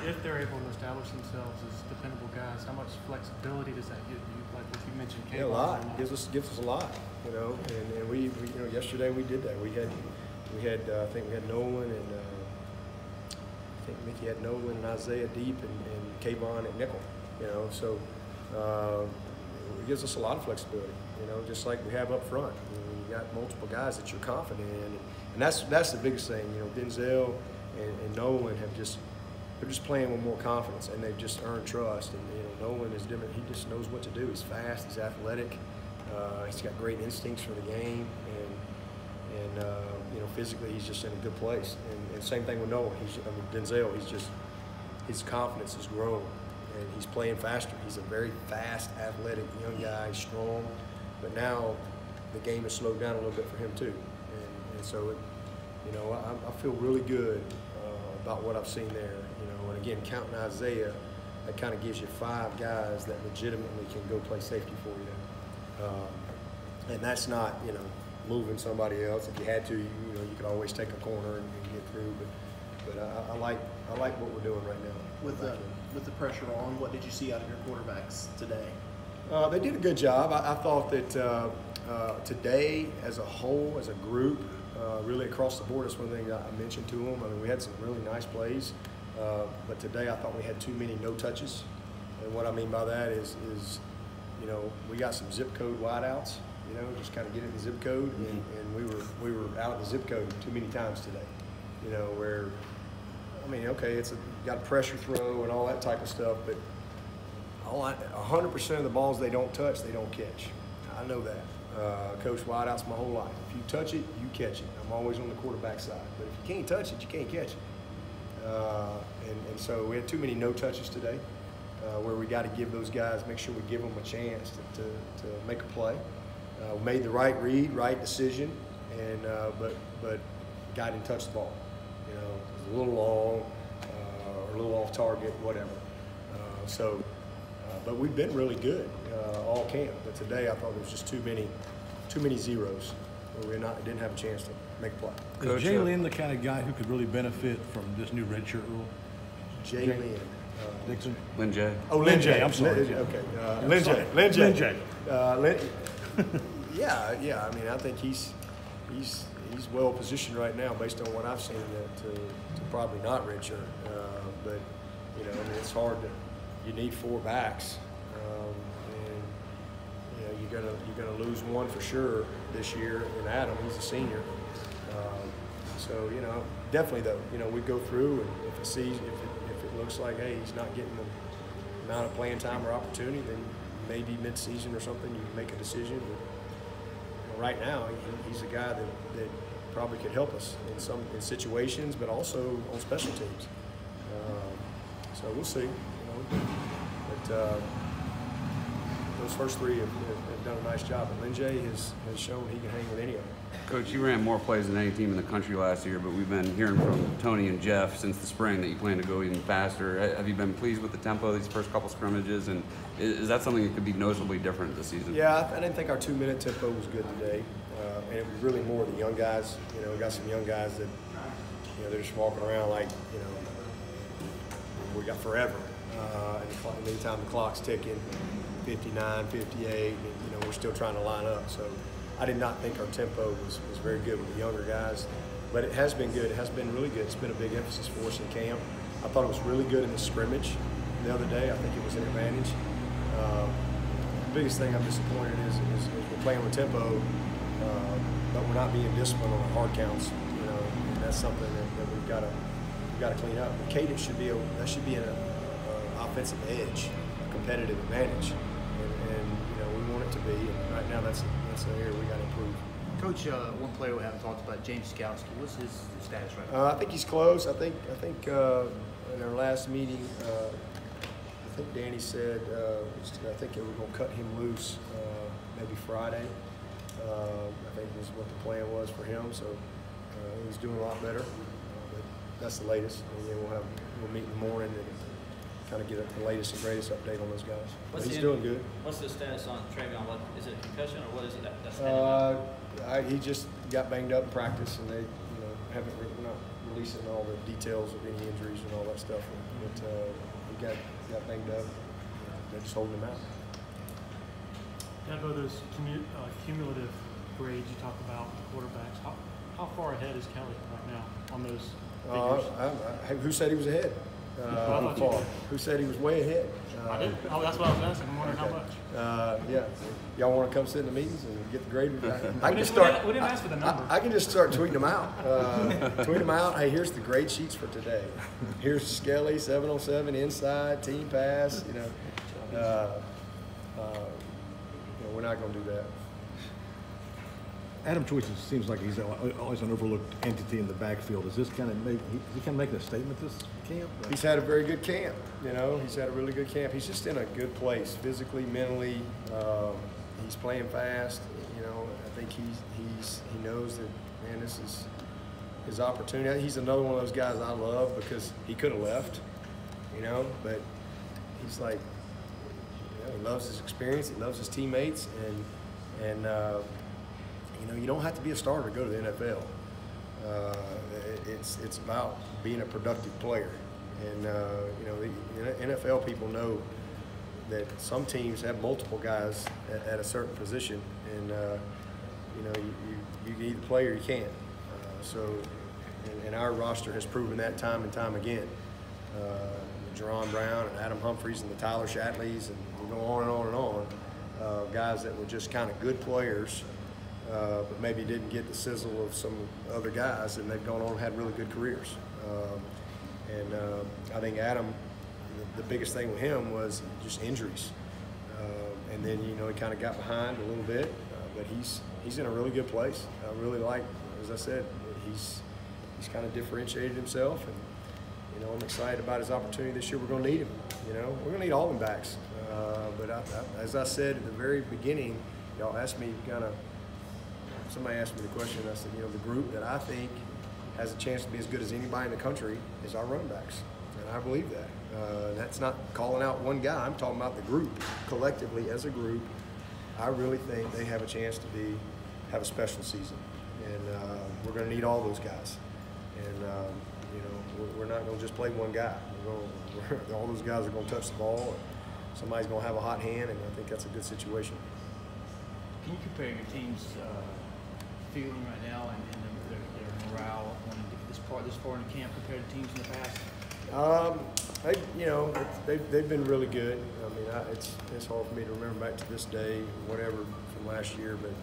if they're able to establish themselves as dependable guys, how much flexibility does that give you? Like what you mentioned, yeah, a lot. Gives us a lot, you know. And we you know, yesterday we did that. We had I think we had Nolan and I think Mickey had Nolan and Isaiah deep and Kayvon at nickel, you know. So it gives us a lot of flexibility, you know, just like we have up front. You got multiple guys that you're confident in, and that's the biggest thing. You know, Denzel and Nolan they're just playing with more confidence, and they've just earned trust. And you know, Nolan is different. He just knows what to do. He's fast. He's athletic. He's got great instincts for the game, and you know, physically he's just in a good place. And same thing with Noah. Denzel. His confidence has grown, and he's playing faster. He's a very fast, athletic young guy, strong. But now the game has slowed down a little bit for him too, and so you know, I feel really good about what I've seen there. You know, and again, counting Isaiah, that kind of gives you 5 guys that legitimately can go play safety for you. And that's not, you know, moving somebody else. If you had to, you know, you could always take a corner and get through. But I like what we're doing right now. With the pressure on, what did you see out of your quarterbacks today? They did a good job. I thought that today, as a whole, as a group, really across the board, that's one thing I mentioned to them. I mean, we had some really nice plays, but today I thought we had too many no touches. And what I mean by that is you know, we got some zip code wideouts. You know, just kind of get in the zip code, and we were out of the zip code too many times today. You know, where I mean, okay, got a pressure throw and all that type of stuff, but 100% of the balls they don't touch, they don't catch. I know that. Coach wideouts my whole life. If you touch it, you catch it. I'm always on the quarterback side. But if you can't touch it, you can't catch it. And so we had too many no touches today, where we got to give those guys, make sure we give them a chance to make a play. We made the right read, right decision, and but guy didn't touch the ball. You know, it was a little long, or a little off target, whatever. But we've been really good all camp. But today I thought there was just too many zeros where we didn't have a chance to make a play. Is Jay Lynn the kind of guy who could really benefit from this new redshirt rule? Jay Lynn. Dixon? Lynn J. Oh, Lynn J. I'm sorry. Okay. Lynn J. Lynn J. Yeah. I mean, I think he's well positioned right now based on what I've seen to probably not redshirt. But you know, I mean, it's hard to. You need 4 backs, and you know, you're gonna lose one for sure this year. And Adam, he's a senior, so you know, definitely though, you know, we go through, and if it looks like, hey, he's not getting the amount of playing time or opportunity, then maybe mid-season or something you make a decision. But you know, right now, he's a guy that probably could help us in situations, but also on special teams. So we'll see. But those first 3 have done a nice job. And Lynn J has shown he can hang with any of them. Coach, you ran more plays than any team in the country last year, but we've been hearing from Tony and Jeff since the spring that you plan to go even faster. Have you been pleased with the tempo of these first couple scrimmages, and is that something that could be noticeably different this season? Yeah, I didn't think our 2-minute tempo was good today, and it was really more the young guys. You know, we got some young guys that, you know, they're just walking around like, you know, we got forever. And anytime the clock's ticking, 59, 58, and, you know, we're still trying to line up. So I did not think our tempo was very good with the younger guys, but it has been good. It has been really good. It's been a big emphasis for us in camp. I thought it was really good in the scrimmage the other day. I think it was an advantage. The biggest thing I'm disappointed is we're playing with tempo, but we're not being disciplined on the hard counts. You know, and that's something that we've got to clean up. The cadence should be an offensive edge, a competitive advantage, and you know, we want it to be. And right now, that's an area we got to improve. Coach, one player we haven't talked about, James Skowski. What's his status right now? I think he's close. I think in our last meeting, I think Danny said I think they were going to cut him loose maybe Friday. I think was what the plan was for him. So he's doing a lot better. But that's the latest. And then we'll meet in the morning and kind of get the latest and greatest update on those guys. But he's doing good. What's the status on Travion? What is it, a concussion or what is it that's he just got banged up in practice, and they, you know, we're not releasing all the details of any injuries and all that stuff. But he got banged up. They're just holding him out. Dabo, those cumulative grades you talk about quarterbacks, how far ahead is Kelly right now on those figures? Who said he was ahead? Who said he was way ahead? I didn't. Oh, that's what I was asking. I'm wondering how much. Yeah. Y'all want to come sit in the meetings and get the grade? I can just We didn't ask for the number. I can just start tweeting them out. Tweet them out. Hey, here's the grade sheets for today. Here's Skelly 707 inside team pass. We're not going to do that. Adam Choice seems like he's always an overlooked entity in the backfield. Is this kind of making a statement this camp? He's had a very good camp. He's had a really good camp. He's just in a good place physically, mentally. He's playing fast. I think he knows that, man, this is his opportunity. He's another one of those guys I love because he could have left, but he's like, he loves his experience. He loves his teammates, and you don't have to be a starter to go to the NFL. It's about being a productive player, and the NFL people know that some teams have multiple guys at a certain position, and you can either play or you can't. And our roster has proven that time and time again. Jerron Brown and Adam Humphries and the Tyler Shatleys, and we go on and on and on. Guys that were just kind of good players, but maybe didn't get the sizzle of some other guys, and they've gone on and had really good careers. I think Adam, the biggest thing with him was just injuries. And then, he kind of got behind a little bit, but he's in a really good place. I really like, as I said, he's kind of differentiated himself, and I'm excited about his opportunity this year. We're going to need him. We're going to need all them backs. But as I said at the very beginning, y'all asked me somebody asked me the question, and I said, the group that I think has a chance to be as good as anybody in the country is our running backs. And I believe that. That's not calling out one guy. I'm talking about the group. Collectively, as a group, I really think they have a chance to have a special season. And we're going to need all those guys. And, we're not going to just play one guy. All those guys are going to touch the ball, and somebody's going to have a hot hand, and I think that's a good situation. Can you compare your team's feeling right now and their morale going this far in the camp compared to teams in the past? They've been really good. I mean, it's hard for me to remember back to this day, whatever from last year, but